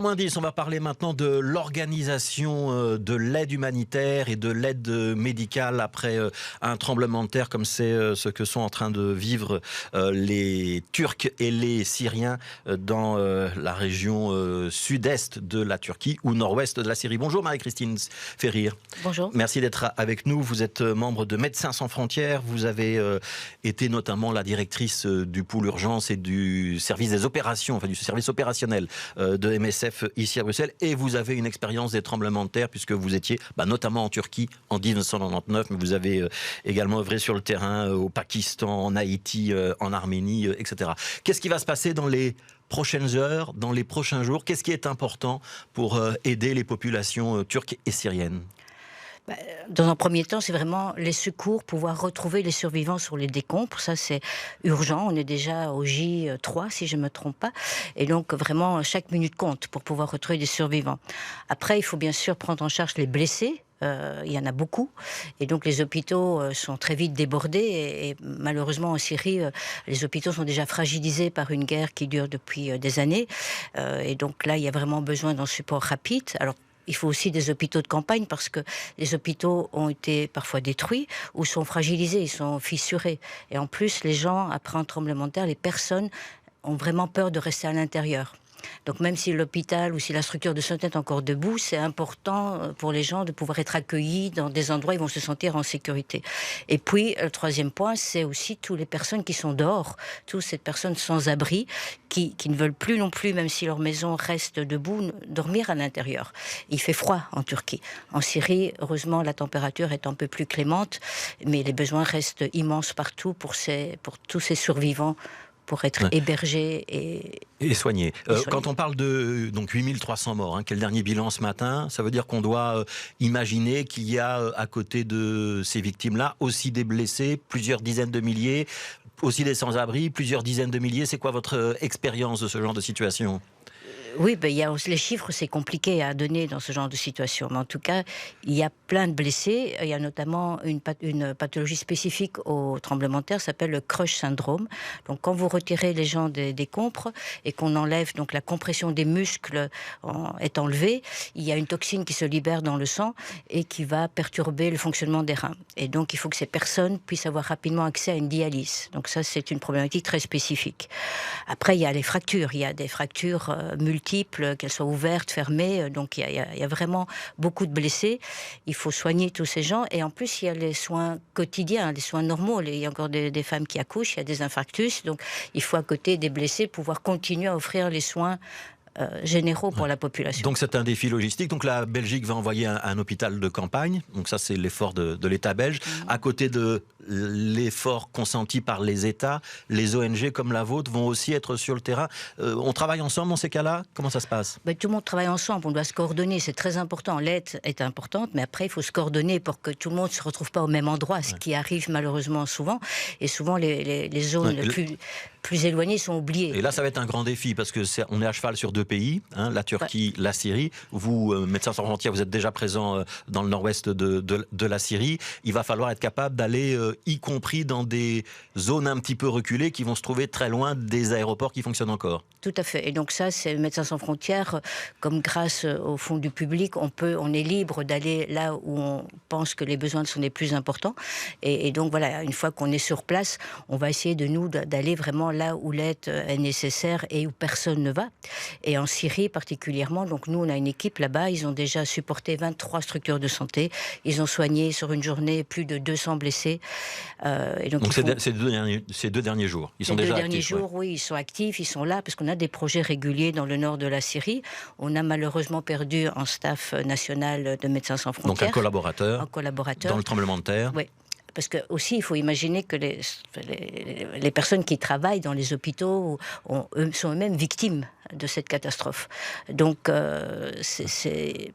Moins 10, on va parler maintenant de l'organisation de l'aide humanitaire et de l'aide médicale après un tremblement de terre comme c'est ce que sont en train de vivre les Turcs et les Syriens dans la région sud-est de la Turquie ou nord-ouest de la Syrie. Bonjour Marie-Christine Ferrir. Bonjour. Merci d'être avec nous. Vous êtes membre de Médecins sans frontières. Vous avez été notamment la directrice du pôle urgence et du service des opérations, enfin du service opérationnel de MSF ici à Bruxelles, et vous avez une expérience des tremblements de terre puisque vous étiez notamment en Turquie en 1999, mais vous avez également œuvré sur le terrain au Pakistan, en Haïti, en Arménie, etc. Qu'est-ce qui va se passer dans les prochaines heures, dans les prochains jours? Qu'est-ce qui est important pour aider les populations turques et syriennes? Dans un premier temps, c'est vraiment les secours, pouvoir retrouver les survivants sur les décombres. Ça, c'est urgent. On est déjà au J3, si je ne me trompe pas. Et donc, vraiment, chaque minute compte pour pouvoir retrouver des survivants. Après, il faut bien sûr prendre en charge les blessés. Il y en a beaucoup. Et donc, les hôpitaux sont très vite débordés. Et malheureusement, en Syrie, les hôpitaux sont déjà fragilisés par une guerre qui dure depuis des années. Et donc là, il y a vraiment besoin d'un support rapide. Alors, il faut aussi des hôpitaux de campagne parce que les hôpitaux ont été parfois détruits ou sont fragilisés, ils sont fissurés. Et en plus, les gens, après un tremblement de terre, les personnes ont vraiment peur de rester à l'intérieur. Donc même si l'hôpital ou si la structure de santé est encore debout, c'est important pour les gens de pouvoir être accueillis dans des endroits où ils vont se sentir en sécurité. Et puis, le troisième point, c'est aussi toutes les personnes qui sont dehors, toutes ces personnes sans abri, qui ne veulent plus non plus, même si leur maison reste debout, dormir à l'intérieur. Il fait froid en Turquie. En Syrie, heureusement, la température est un peu plus clémente, mais les besoins restent immenses partout pour tous ces survivants, pour être hébergés et soignés. Quand on parle de 8300 morts, qui est le dernier bilan ce matin, ça veut dire qu'on doit imaginer qu'il y a à côté de ces victimes-là aussi des blessés, plusieurs dizaines de milliers, aussi des sans-abri, plusieurs dizaines de milliers. C'est quoi votre expérience de ce genre de situation ? Oui, il y a aussi les chiffres, c'est compliqué à donner dans ce genre de situation. Mais en tout cas, il y a plein de blessés. Il y a notamment une pathologie spécifique au tremblement de terre, ça s'appelle le crush syndrome. Donc, quand vous retirez les gens des décombres et qu'on enlève, donc la compression des muscles est enlevée, il y a une toxine qui se libère dans le sang et qui va perturber le fonctionnement des reins. Et donc, il faut que ces personnes puissent avoir rapidement accès à une dialyse. Donc ça, c'est une problématique très spécifique. Après, il y a les fractures. Il y a des fractures multiples, qu'elles soient ouvertes, fermées. Donc il y a vraiment beaucoup de blessés. Il faut soigner tous ces gens. Et en plus, il y a les soins quotidiens, les soins normaux. Il y a encore des femmes qui accouchent, il y a des infarctus. Donc il faut, à côté des blessés, pouvoir continuer à offrir les soins généraux pour la population. Donc c'est un défi logistique. Donc la Belgique va envoyer un hôpital de campagne. Donc ça, c'est l'effort de l'État belge. À côté de l'effort consenti par les États, les ONG comme la vôtre vont aussi être sur le terrain. On travaille ensemble dans ces cas-là? Comment ça se passe? Tout le monde travaille ensemble, on doit se coordonner, c'est très important. L'aide est importante, mais après il faut se coordonner pour que tout le monde ne se retrouve pas au même endroit, ce qui arrive malheureusement souvent. Et souvent les zones plus éloignées sont oubliées. Et là, ça va être un grand défi parce que on est à cheval sur deux pays, la Turquie, la Syrie. Vous, Médecins sans frontières, vous êtes déjà présent dans le nord-ouest de la Syrie. Il va falloir être capable d'aller, y compris dans des zones un petit peu reculées qui vont se trouver très loin des aéroports qui fonctionnent encore. Tout à fait. Et donc ça, c'est Médecins sans frontières, comme grâce au fonds du public, on est libre d'aller là où on pense que les besoins sont les plus importants. Et donc voilà, une fois qu'on est sur place, on va essayer d'aller vraiment là où l'aide est nécessaire et où personne ne va. Et en Syrie particulièrement, donc nous on a une équipe là-bas, ils ont déjà supporté 23 structures de santé, ils ont soigné sur une journée plus de 200 blessés. Et donc ces deux derniers jours, ils sont déjà actifs. Ces 2 derniers jours, oui, ils sont actifs, ils sont là parce qu'on a des projets réguliers dans le nord de la Syrie. On a malheureusement perdu un staff national de Médecins sans frontières. Donc un collaborateur dans le tremblement de terre. Oui. Parce que aussi, il faut imaginer que les personnes qui travaillent dans les hôpitaux sont eux-mêmes victimes de cette catastrophe. Donc,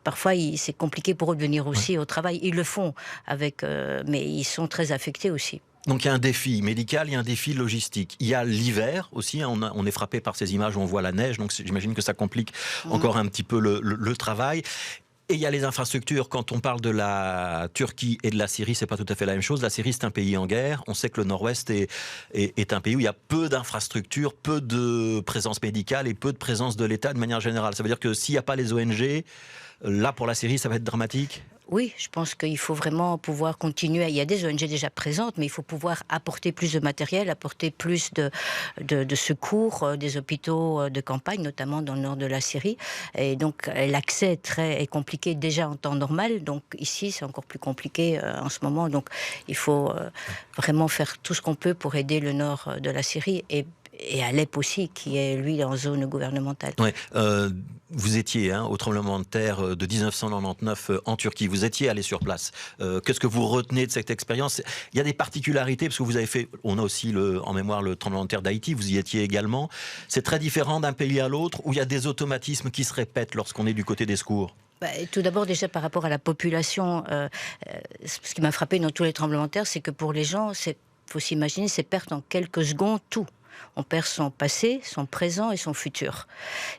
parfois, c'est compliqué pour eux de venir aussi au travail. Ils le font, mais ils sont très affectés aussi. Donc il y a un défi médical, il y a un défi logistique. Il y a l'hiver aussi, on est frappé par ces images où on voit la neige, donc j'imagine que ça complique encore un petit peu le travail. Et il y a les infrastructures. Quand on parle de la Turquie et de la Syrie, c'est pas tout à fait la même chose. La Syrie, c'est un pays en guerre. On sait que le Nord-Ouest est un pays où il y a peu d'infrastructures, peu de présence médicale et peu de présence de l'État de manière générale. Ça veut dire que s'il n'y a pas les ONG, là, pour la Syrie, ça va être dramatique? Oui, je pense qu'il faut vraiment pouvoir continuer. Il y a des ONG déjà présentes, mais il faut pouvoir apporter plus de matériel, apporter plus de secours, des hôpitaux de campagne, notamment dans le nord de la Syrie. Et donc, l'accès est compliqué déjà en temps normal. Donc, ici, c'est encore plus compliqué en ce moment. Donc, il faut vraiment faire tout ce qu'on peut pour aider le nord de la Syrie et Alep aussi, qui est, lui, en zone gouvernementale. Ouais, vous étiez au tremblement de terre de 1999 en Turquie. Vous étiez allé sur place. Qu'est-ce que vous retenez de cette expérience? Il y a des particularités, parce que vous avez fait... On a aussi en mémoire le tremblement de terre d'Haïti. Vous y étiez également. C'est très différent d'un pays à l'autre, où il y a des automatismes qui se répètent lorsqu'on est du côté des secours. Tout d'abord, déjà par rapport à la population, ce qui m'a frappé dans tous les tremblements de terre, c'est que pour les gens, il faut s'imaginer, c'est perdre en quelques secondes tout. On perd son passé, son présent et son futur.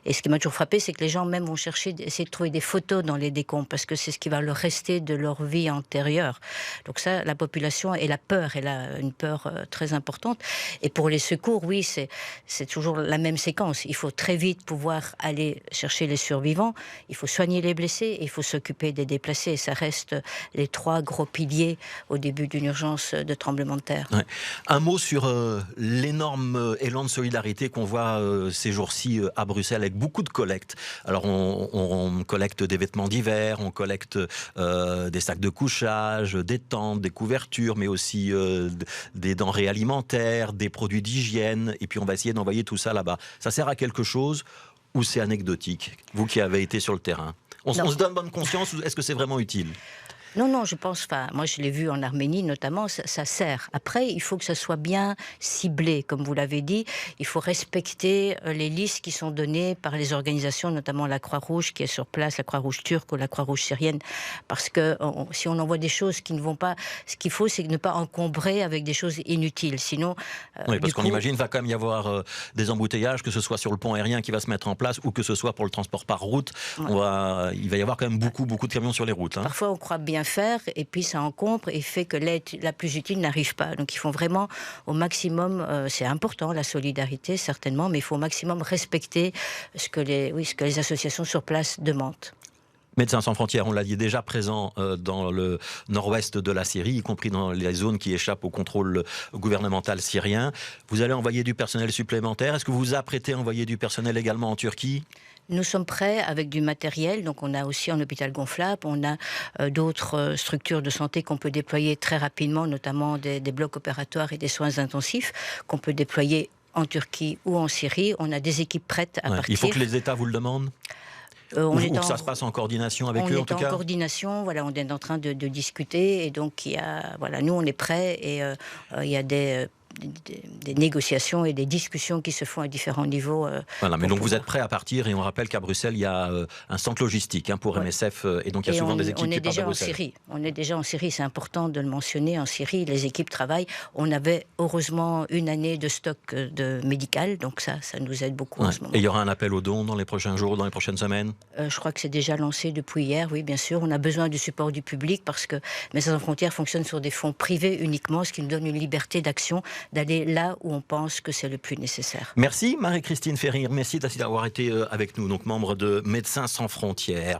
Et ce qui m'a toujours frappé, c'est que les gens même vont essayer de trouver des photos dans les décombres, parce que c'est ce qui va leur rester de leur vie antérieure. Donc ça, la population et la peur, elle a une peur très importante. Et pour les secours, oui, c'est toujours la même séquence. Il faut très vite pouvoir aller chercher les survivants, il faut soigner les blessés et il faut s'occuper des déplacés. Et ça reste les trois gros piliers au début d'une urgence de tremblement de terre. Ouais. Un mot sur l'énorme élan de solidarité qu'on voit ces jours-ci à Bruxelles, avec beaucoup de collectes. Alors on collecte des vêtements d'hiver, on collecte des sacs de couchage, des tentes, des couvertures, mais aussi des denrées alimentaires, des produits d'hygiène, et puis on va essayer d'envoyer tout ça là-bas. Ça sert à quelque chose ou c'est anecdotique? Vous qui avez été sur le terrain, on se donne bonne conscience, ou est-ce que c'est vraiment utile? Non, je pense pas. Moi, je l'ai vu en Arménie, notamment, ça sert. Après, il faut que ça soit bien ciblé, comme vous l'avez dit. Il faut respecter les listes qui sont données par les organisations, notamment la Croix-Rouge qui est sur place, la Croix-Rouge turque ou la Croix-Rouge syrienne. Parce que si on envoie des choses qui ne vont pas... Ce qu'il faut, c'est ne pas encombrer avec des choses inutiles. Sinon... oui, parce qu'on imagine qu'il va quand même y avoir des embouteillages, que ce soit sur le pont aérien qui va se mettre en place, ou que ce soit pour le transport par route. Ouais. Il va y avoir quand même beaucoup de camions sur les routes. Parfois, on croit bien faire et puis ça encombre et fait que l'aide la plus utile n'arrive pas. Donc il faut vraiment au maximum, c'est important la solidarité certainement, mais il faut au maximum respecter ce que les associations sur place demandent. Médecins sans frontières, on l'a dit, déjà présent dans le nord-ouest de la Syrie, y compris dans les zones qui échappent au contrôle gouvernemental syrien. Vous allez envoyer du personnel supplémentaire. Est-ce que vous vous apprêtez à envoyer du personnel également en Turquie ? Nous sommes prêts avec du matériel, donc on a aussi un hôpital gonflable, on a d'autres structures de santé qu'on peut déployer très rapidement, notamment des blocs opératoires et des soins intensifs qu'on peut déployer en Turquie ou en Syrie. On a des équipes prêtes à partir. Il faut que les États vous le demandent ? Ou ça se passe en coordination avec eux en tout cas ? On est en coordination, voilà, on est en train de discuter et donc nous on est prêts et il y a des négociations et des discussions qui se font à différents niveaux. Voilà, mais donc vous êtes prêts à partir et on rappelle qu'à Bruxelles il y a un centre logistique pour MSF et donc il y a souvent des équipes qui partent de Bruxelles. On est déjà en Syrie, c'est important de le mentionner. En Syrie, les équipes travaillent. On avait heureusement une année de stock médical, donc ça nous aide beaucoup en ce moment. Et il y aura un appel aux dons dans les prochains jours, dans les prochaines semaines ? Je crois que c'est déjà lancé depuis hier, oui, bien sûr. On a besoin du support du public parce que Médecins sans frontières fonctionne sur des fonds privés uniquement, ce qui nous donne une liberté d'action, d'aller là où on pense que c'est le plus nécessaire. Merci Marie-Christine Ferrier, merci d'avoir été avec nous, donc membre de Médecins sans frontières.